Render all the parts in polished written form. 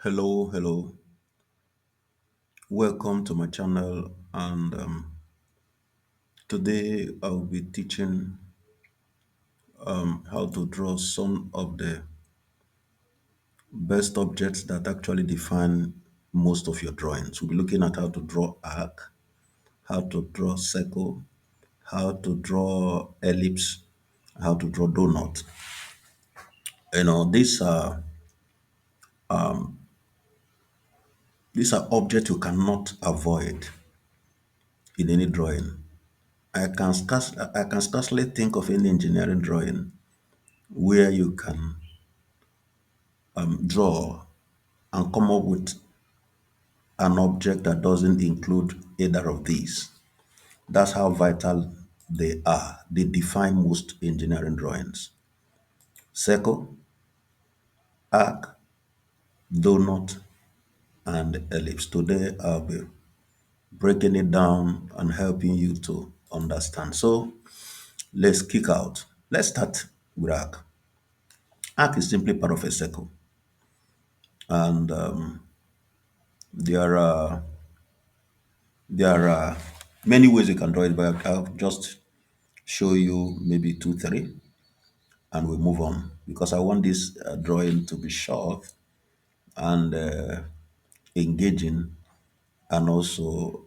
Hello, hello. Welcome to my channel. And today I'll be teaching how to draw some of the best objects that actually define most of your drawings. We'll be looking at how to draw arc, how to draw circle, how to draw ellipse, how to draw donut. These are objects you cannot avoid in any drawing. I can scarcely think of any engineering drawing where you can draw and come up with an object that doesn't include either of these. That's how vital they are. They define most engineering drawings. Circle, arc, donut, and ellipse. Today I'll be breaking it down and helping you to understand. So let's kick out. Let's start with arc. Arc is simply part of a circle, and there are there are many ways you can draw it, but I'll just show you maybe two, three, and we move on because I want this drawing to be short and engaging, and also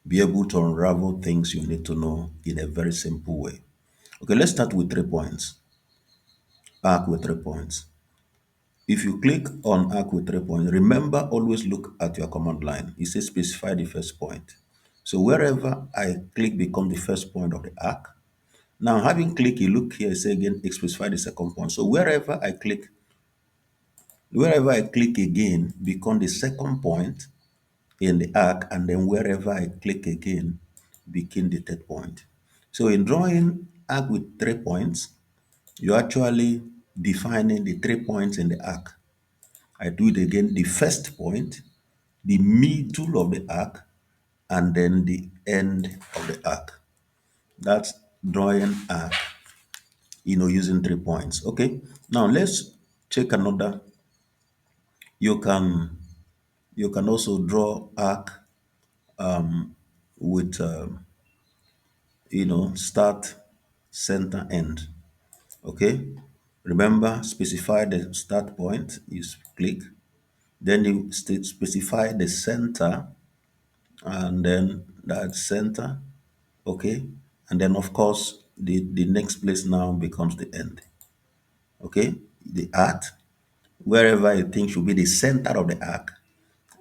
be able to unravel things you need to know in a very simple way. Okay, let's start with 3 points. Arc with 3 points. If you click on arc with 3 points, remember always look at your command line. It says specify the first point. So wherever I click becomes the first point of the arc. Now, having clicked, you look here, say again, specify the second point. So wherever I click again, become the second point in the arc, and then wherever I click again, became the third point. So in drawing arc with 3 points, you're actually defining the 3 points in the arc. I do it again, the first point, the middle of the arc, and then the end of the arc. That's drawing arc using 3 points. Okay, now let's check another. You can you can also draw arc with start, center, end. Okay, remember, specify the start point. You click, then you specify the center, and then that center. Okay, and then of course the next place now becomes the end. Okay, the arc, wherever you think should be the center of the arc,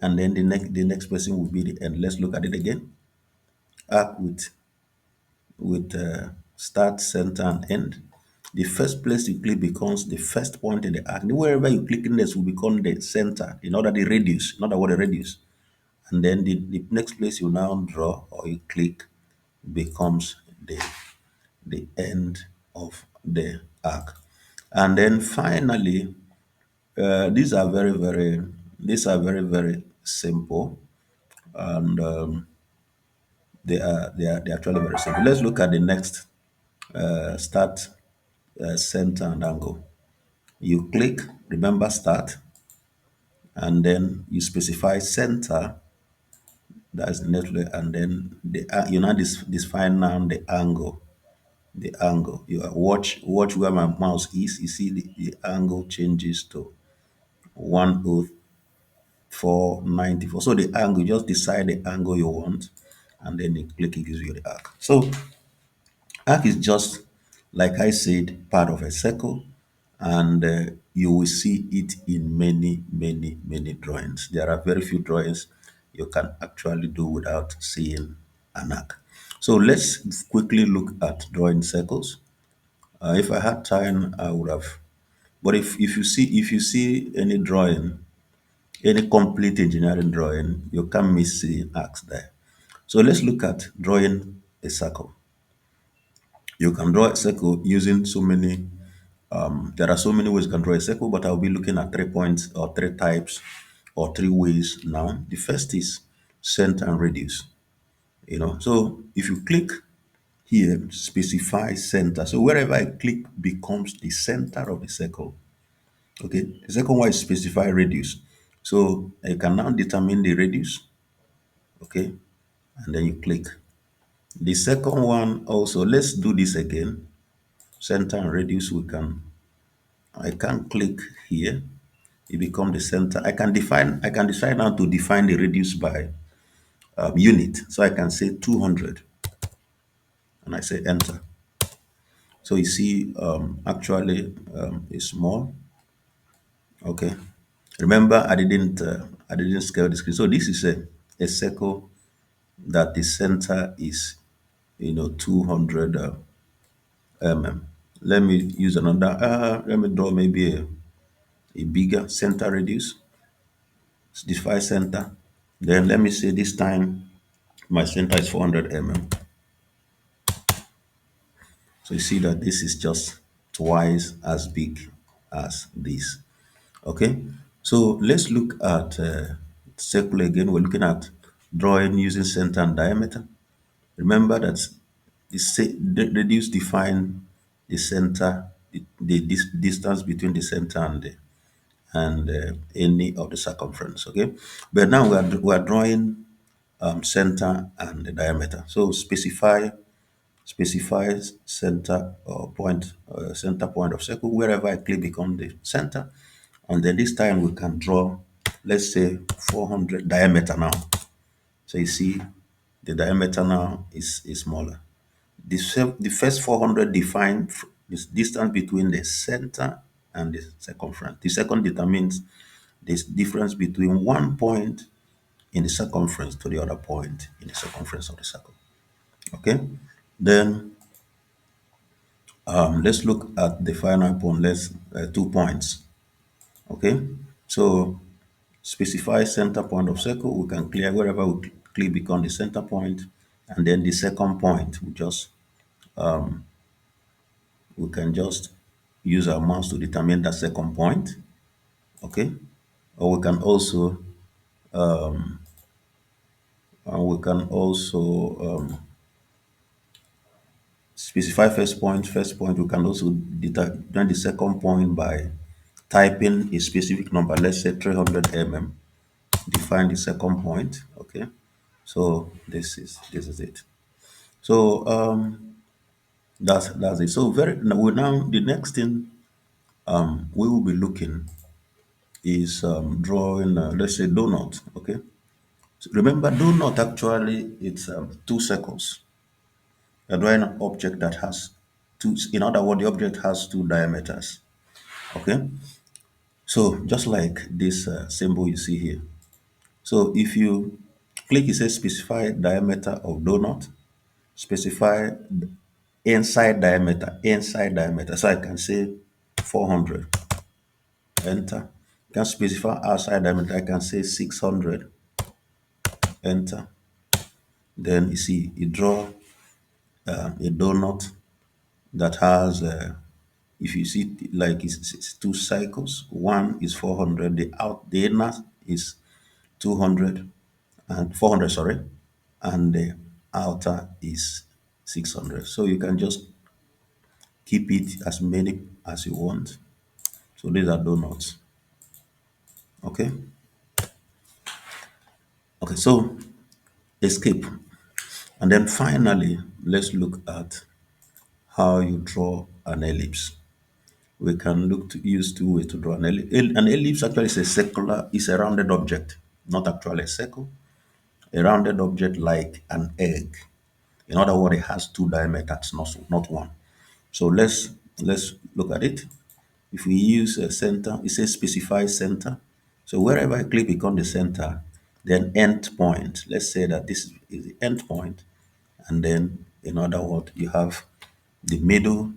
and then the next person will be the end. Let's look at it again. Arc with start, center, and end. The first place you click becomes the first point in the arc. Wherever you click next will become the center, in order the radius, in other words, the radius. And then the next place you now draw or you click becomes the end of the arc. And then finally, these are very simple, and they're actually very simple. Let's look at the next. Start, center, and angle. You click, remember start, and then you specify center. That's network, and then you now define now the angle. The angle. You watch where my mouse is. You see the angle changes to 104.94. So the angle, just decide the angle you want, and then you click, it gives you the arc. So arc is just, like I said, part of a circle, and you will see it in many, many, many drawings. There are very few drawings you can actually do without seeing an arc. So let's quickly look at drawing circles. If I had time, I would have. But if you see any drawing, any complete engineering drawing, you can't miss seeing arcs there. So let's look at drawing a circle. You can draw a circle using so many. There are so many ways you can draw a circle, but I'll be looking at 3 points or three types or three ways now. The first is center and radius. So if you click here, specify center. So wherever I click becomes the center of the circle. Okay. The second one is specify radius. So you can now determine the radius, okay, and then you click. The second one also, let's do this again. Center and radius, I can click here. It become the center. I can decide now to define the radius by unit. So I can say 200 and I say enter. So you see, actually, it's small. Okay. Remember, I didn't scale the screen. So this is a circle that the center is, 200 mm. Let me use another. Let me draw maybe a bigger center radius. Define center. Then let me say this time my center is 400 mm. So you see that this is just twice as big as this. Okay, so let's look at circle again. We're looking at drawing using center and diameter. Remember that the radius define the center, the distance between the center and any of the circumference. Okay, but now we are drawing center and the diameter. So specifies center or point, center point of circle. Wherever I click become the center. And then this time we can draw, let's say 400 diameter now. So you see the diameter now is smaller. The first 400 define this distance between the center and the circumference. The second determines this difference between one point in the circumference to the other point in the circumference of the circle. Okay. Then let's look at the final point. Let's 2 points. Okay. So specify center point of circle. We can clear wherever we click become the center point, and then the second point we can just use our mouse to determine that second point. Okay. Or we can also specify first point. First point, we can also determine the second point by typing a specific number, let's say 300 mm. Define the second point. Okay. So this is it. So that's it. So now the next thing we will be looking is drawing, let's say donut. Okay. So remember, donut actually it's two circles. You're drawing an object that has two. In other words, the object has two diameters. Okay. So just like this symbol you see here. So if you click, it says specify diameter of donut. Specify inside diameter. So I can say 400. Enter. You can specify outside diameter. I can say 600. Enter. Then you see, you draw a donut that has, if you see, like it's two cycles. One is 400. The inner is 200 and 400. Sorry, and the outer is 600. So you can just keep it as many as you want. So these are donuts. Okay. Okay. So escape. And then finally, let's look at how you draw an ellipse. We can look to use two ways to draw an ellipse. An ellipse actually is a rounded object, not actually a circle. A rounded object like an egg. In other words, it has two diameters, not one. So let's look at it. If we use a center, it says specify center. So wherever I click become the center, then end point. Let's say that this is the end point, and then in other words, you have the middle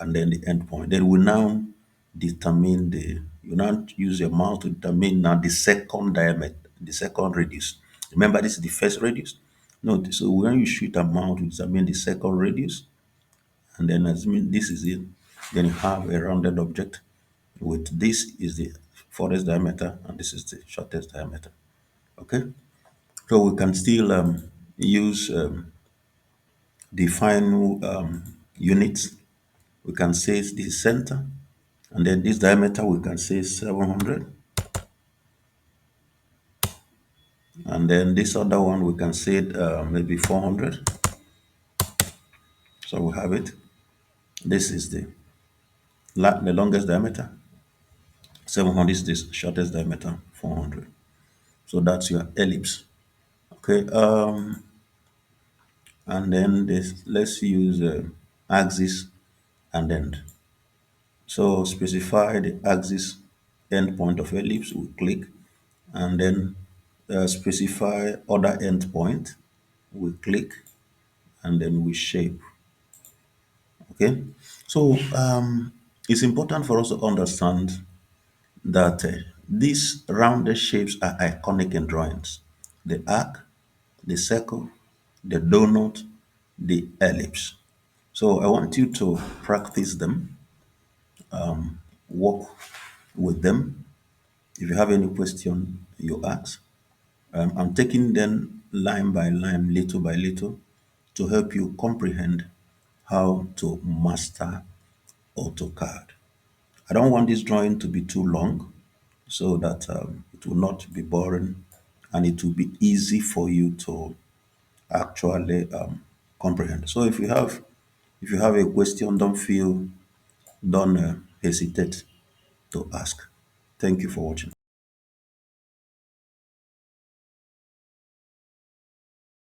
and then the end point. Then we now determine you now use your mouse to determine now the second diameter, the second radius. Remember, this is the first radius. No, so when you shoot a mouse to determine the second radius, and then assuming this is it, then you have a rounded object with this is the farthest diameter and this is the shortest diameter. Okay, so we can still use the final units. We can say the center, and then this diameter we can say 700. And then this other one, we can say it, maybe 400. So we have it. This is the longest diameter. 700 is the shortest diameter, 400. So that's your ellipse. Okay. And then this, let's use axis and end. So specify the axis endpoint of ellipse. We click, and then specify other endpoint. We click, and then we shape. Okay. So it's important for us to understand that these rounded shapes are iconic in drawings. The arc, the circle, the donut, the ellipse. So I want you to practice them, work with them. If you have any question, you ask. I'm taking them line by line, little by little, to help you comprehend how to master AutoCAD. I don't want this drawing to be too long so that it will not be boring and it will be easy for you to actually comprehend. So if you have a question, don't hesitate to ask. Thank you for watching.